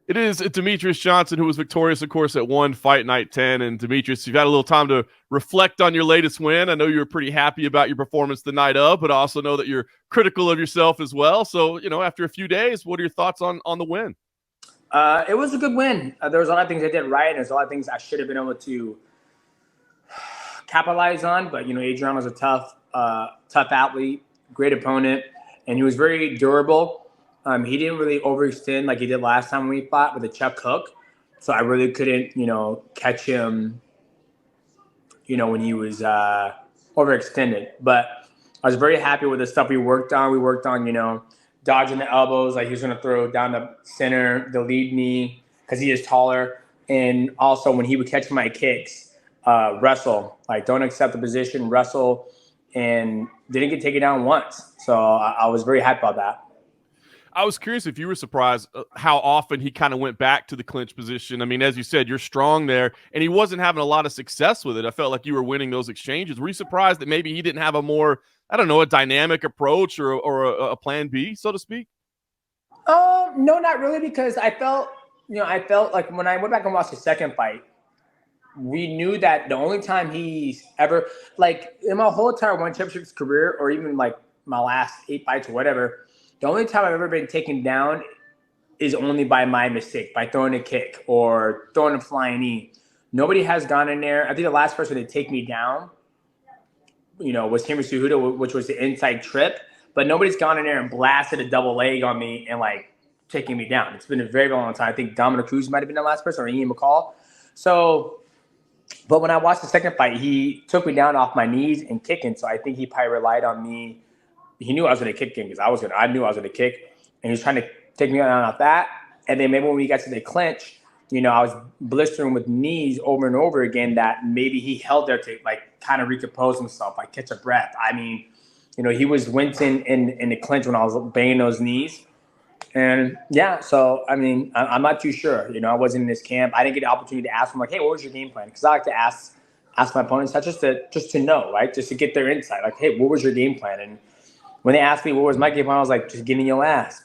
It is Demetrious Johnson, who was victorious, of course, at one Fight Night 10. And Demetrious, you've had a little time to reflect on your latest win. I know you were pretty happy about your performance the night of, but I also know that you're critical of yourself as well. So, after a few days, what are your thoughts on the win? It was a good win. There was a lot of things I did right, and there's a lot of things I should have been able to capitalize on. But Adrian was a tough athlete, great opponent, and he was very durable. He didn't really overextend like he did last time we fought with a check hook, so I really couldn't catch him. When he was overextended, but I was very happy with the stuff we worked on. We worked on dodging the elbows, like he was going to throw down the center, the lead knee, because he is taller. And also when he would catch my kicks, wrestle, like don't accept the position, wrestle, and didn't get taken down once. So I was very happy about that. I was curious if you were surprised how often he kind of went back to the clinch position. I mean, as you said, you're strong there, and he wasn't having a lot of success with it. I felt like you were winning those exchanges. Were you surprised that maybe he didn't have a more, I don't know, a dynamic approach or a plan B, so to speak? No, not really, because I felt like when I went back and watched the second fight, we knew that the only time he's ever, like in my whole entire one championships career, or even like my last 8 fights or whatever, the only time I've ever been taken down is only by my mistake, by throwing a kick or throwing a flying knee. Nobody has gone in there. I think the last person to take me down, was Henry Cejudo, which was the inside trip. But nobody's gone in there and blasted a double leg on me and like taking me down. It's been a very, very long time. I think Dominic Cruz might have been the last person, or Ian McCall. So, but when I watched the second fight, he took me down off my knees and kicking. So I think he probably relied on me. He knew I was going to kick him because I knew I was going to kick, and he was trying to take me down off that. And then maybe when we got to the clinch, I was blistering with knees over and over again, that maybe he held there to like kind of recompose himself, like catch a breath. I mean, he was wincing in the clinch when I was banging those knees. And yeah, so I mean, I'm not too sure. I wasn't in this camp. I didn't get the opportunity to ask him like, hey, what was your game plan? Because I like to ask my opponents that just to know, right? Just to get their insight. Like, hey, what was your game plan? And when they asked me what was my game plan, I was like, just getting your ass.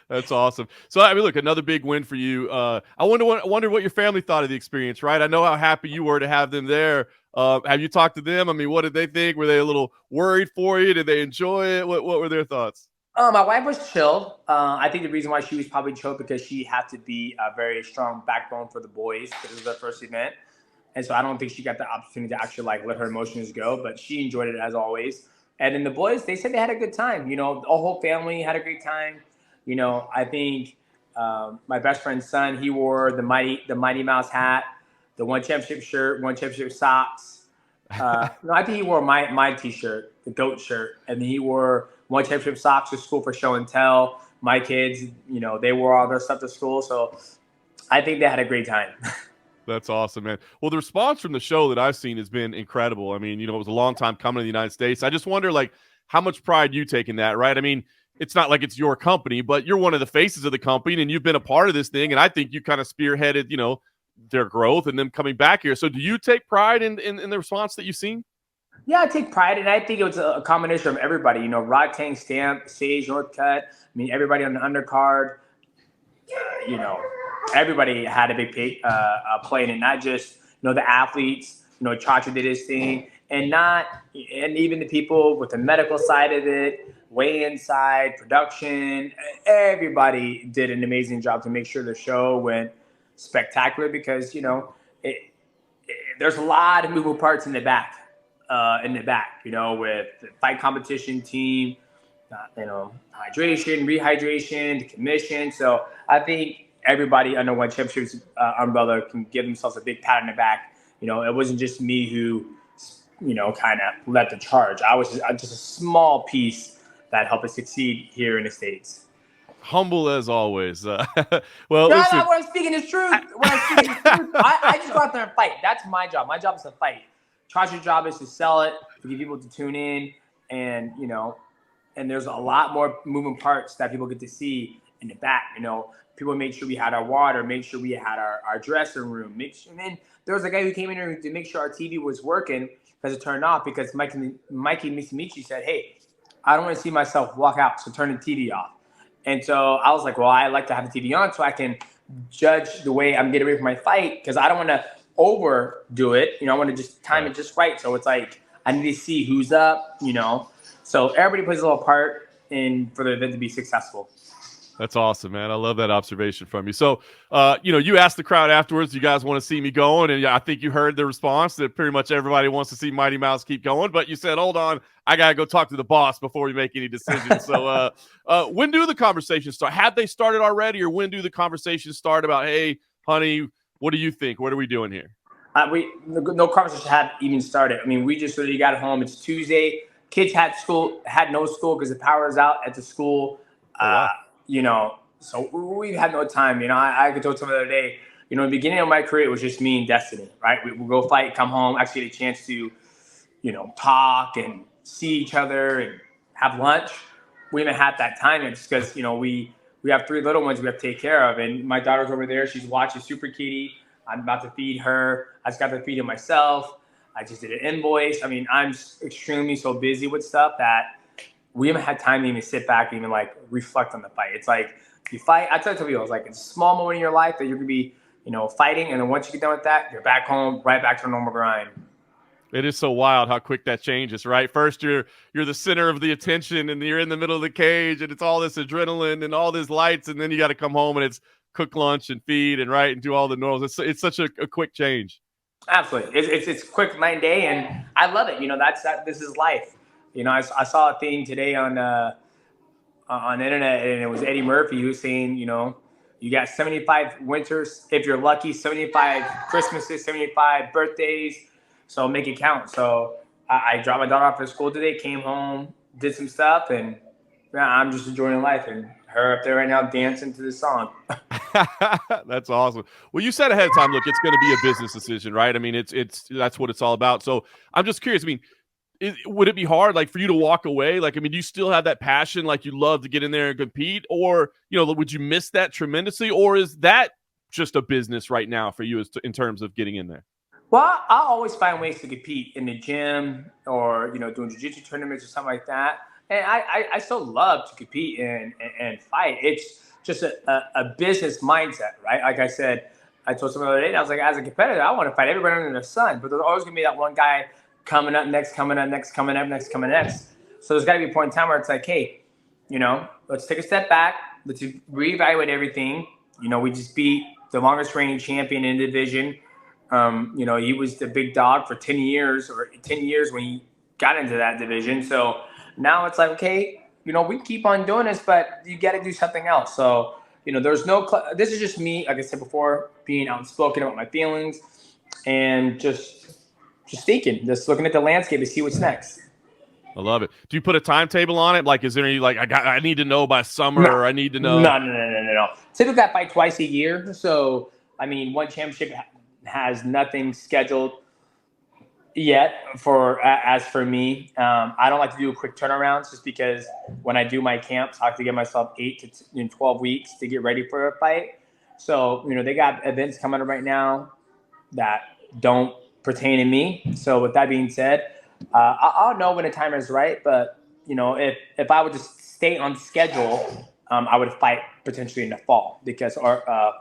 That's awesome. So, I mean, look, another big win for you. I wonder what your family thought of the experience, right? I know how happy you were to have them there. Have you talked to them? I mean, what did they think? Were they a little worried for you? Did they enjoy it? What were their thoughts? My wife was chilled. I think the reason why she was probably chilled because she had to be a very strong backbone for the boys because it was their first event. And so I don't think she got the opportunity to actually like let her emotions go, but she enjoyed it as always. And then the boys, they said they had a good time. The whole family had a great time. I think my best friend's son, he wore the Mighty Mouse hat, the one championship shirt, one championship socks. No, I think he wore my T-shirt, the goat shirt, and then he wore one championship socks to school for show and tell. My kids, they wore all their stuff to school, so I think they had a great time. That's awesome, man. Well, the response from the show that I've seen has been incredible. I mean, it was a long time coming to the United States. I just wonder, like, how much pride you take in that, right? I mean, it's not like it's your company, but you're one of the faces of the company, and you've been a part of this thing, and I think you kind of spearheaded, their growth and them coming back here. So do you take pride in the response that you've seen? Yeah, I take pride, and I think it was a combination of everybody. Rod Tang, Stamp, Sage, Northcutt. I mean, everybody on the undercard. Everybody had a big play in it, not just the athletes. Chacha did his thing, and even the people with the medical side of it, weigh-in side, production. Everybody did an amazing job to make sure the show went spectacular because there's a lot of moving parts in the back. With the fight competition team, hydration, rehydration, the commission. So I think everybody under one championship's umbrella can give themselves a big pat on the back. It wasn't just me who, kind of led the charge. I was just a small piece that helped us succeed here in the States. Humble as always. Well, no, listen. What I'm speaking is true. I just go out there and fight. That's my job. My job is to fight. Chacha's job is to sell it, to get people to tune in, and and there's a lot more moving parts that people get to see in the back. People made sure we had our water, made sure we had our dressing room, and then there was a guy who came in here to make sure our TV was working because it turned off because Mikey Mitsumichi said, "Hey, I don't want to see myself walk out, so turn the TV off." And so I was like, well, I like to have the TV on so I can judge the way I'm getting ready for my fight, because I don't want to overdo it. I want to just time it just right. So it's like I need to see who's up. So everybody plays a little part in for the event to be successful. That's awesome, man. I love that observation from you. So, you asked the crowd afterwards, you guys want to see me going? And I think you heard the response that pretty much everybody wants to see Mighty Mouse keep going. But you said, hold on, I got to go talk to the boss before we make any decisions. So when do the conversations start? Have they started already? Or when do the conversations start about, hey, honey, what do you think? What are we doing here? No conversation had even started. I mean, we just literally got home. It's Tuesday. Kids had no school because the power is out at the school. Wow. So we've had no time. I could tell someone the other day, in the beginning of my career, it was just me and Destiny, right? We go fight, come home, actually get a chance to, talk and see each other and have lunch. We haven't had that time. It's because, we have 3 little ones we have to take care of. And my daughter's over there. She's watching Super Kitty. I'm about to feed her. I just got to feed her myself. I just did an invoice. I mean, I'm extremely so busy with stuff that we haven't had time to even sit back and even like reflect on the fight. It's like you fight. I tell people, it's like it's a small moment in your life that you're gonna be, fighting, and then once you get done with that, you're back home, right back to the normal grind. It is so wild how quick that changes, right? First, you're the center of the attention, and you're in the middle of the cage, and it's all this adrenaline and all these lights, and then you got to come home and it's cook lunch and feed and do all the normals. It's such a quick change. Absolutely, it's quick night and day, and I love it. This is life. I saw a thing today on the internet, and it was Eddie Murphy who was saying, you got 75 winters if you're lucky, 75 Christmases, 75 birthdays. So make it count. So I dropped my daughter off at school today, came home, did some stuff, and I'm just enjoying life. And her up there right now dancing to this song. That's awesome. Well, you said ahead of time, look, it's going to be a business decision, right? I mean, that's what it's all about. So I'm just curious. I mean, would it be hard, like, for you to walk away? Like, I mean, do you still have that passion? Like, you love to get in there and compete, or would you miss that tremendously, or is that just a business right now for you in terms of getting in there? Well, I'll always find ways to compete in the gym or, doing jiu-jitsu tournaments or something like that. And I still love to compete and fight. It's just a business mindset, right? Like I said, I told someone the other day, I was like, as a competitor, I want to fight everybody under the sun. But there's always going to be that one guy coming up next, coming up next, coming up next, coming next. So there's got to be a point in time where it's like, hey, let's take a step back. Let's reevaluate everything. We just beat the longest reigning champion in the division. He was the big dog for 10 years when he got into that division. So now it's like, okay, we keep on doing this, but you got to do something else. So, there's this is just me, like I said before, being outspoken about my feelings and just thinking, just looking at the landscape to see what's next. I love it. Do you put a timetable on it? Like, is there any, like, I need to know by summer, or I need to know? No. Typically, I fight twice a year. So, I mean, one championship has nothing scheduled yet as for me. I don't like to do quick turnarounds just because when I do my camps, I have to give myself 8 to 12 weeks to get ready for a fight. So, they got events coming up right now that don't pertain to me. So with that being said, I'll know when the time is right. But, if I would just stay on schedule, I would fight potentially in the fall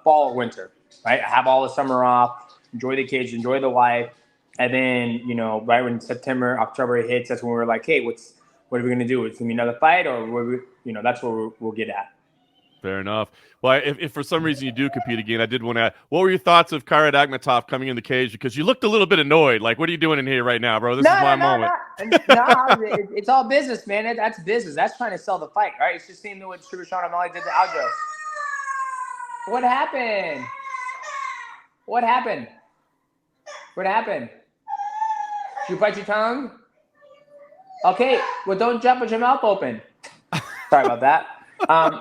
fall or winter, right? I have all the summer off, enjoy the kids, enjoy the life. And then, right when September, October hits, that's when we're like, hey, what are we going to do? It's going to be another fight, or that's where we'll get at. Fair enough. Well, if for some reason you do compete again, I did want to ask, what were your thoughts of Kairat Akhmatov coming in the cage? Because you looked a little bit annoyed. Like, what are you doing in here right now, bro? This is my moment. No, it's all business, man. That's business. That's trying to sell the fight, right? It's just seeing what Sugar Sean O'Malley did to Aljo. What happened? What happened? What happened? You bite your tongue? Okay, well, don't jump with your mouth open. Sorry about that.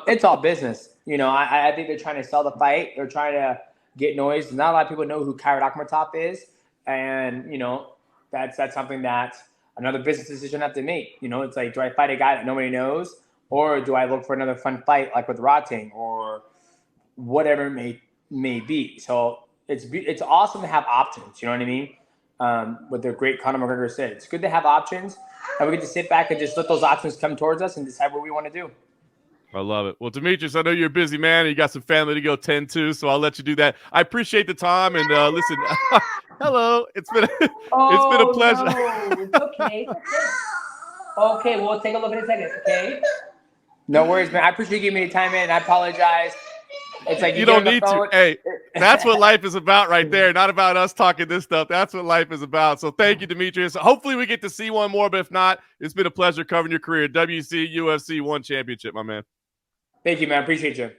It's all business. I think they're trying to sell the fight. They're trying to get noise. Not a lot of people know who Kairat Akhmatov is. And, that's something that another business decision I have to make. It's like, do I fight a guy that nobody knows? Or do I look for another fun fight like with Rotting or whatever it may be? So it's awesome to have options. You know what I mean? What the great Conor McGregor said. It's good to have options. And we get to sit back and just let those options come towards us and decide what we want to do. I love it. Well, Demetrious, I know you're a busy man and you got some family to go tend to, so I'll let you do that. I appreciate the time and listen. Hello, it's been it's been a Oh pleasure. no, it's okay. Okay, we'll take a look in a second. Okay. No worries, man. I appreciate you giving me the time, man. I apologize. It's like You get don't on the need phone. to. Hey, that's what life is about right there. Not about us talking this stuff. That's what life is about. So thank you, Demetrious. Hopefully we get to see one more, but if not, it's been a pleasure covering your career. WC, UFC, one championship, my man. Thank you, man. Appreciate you.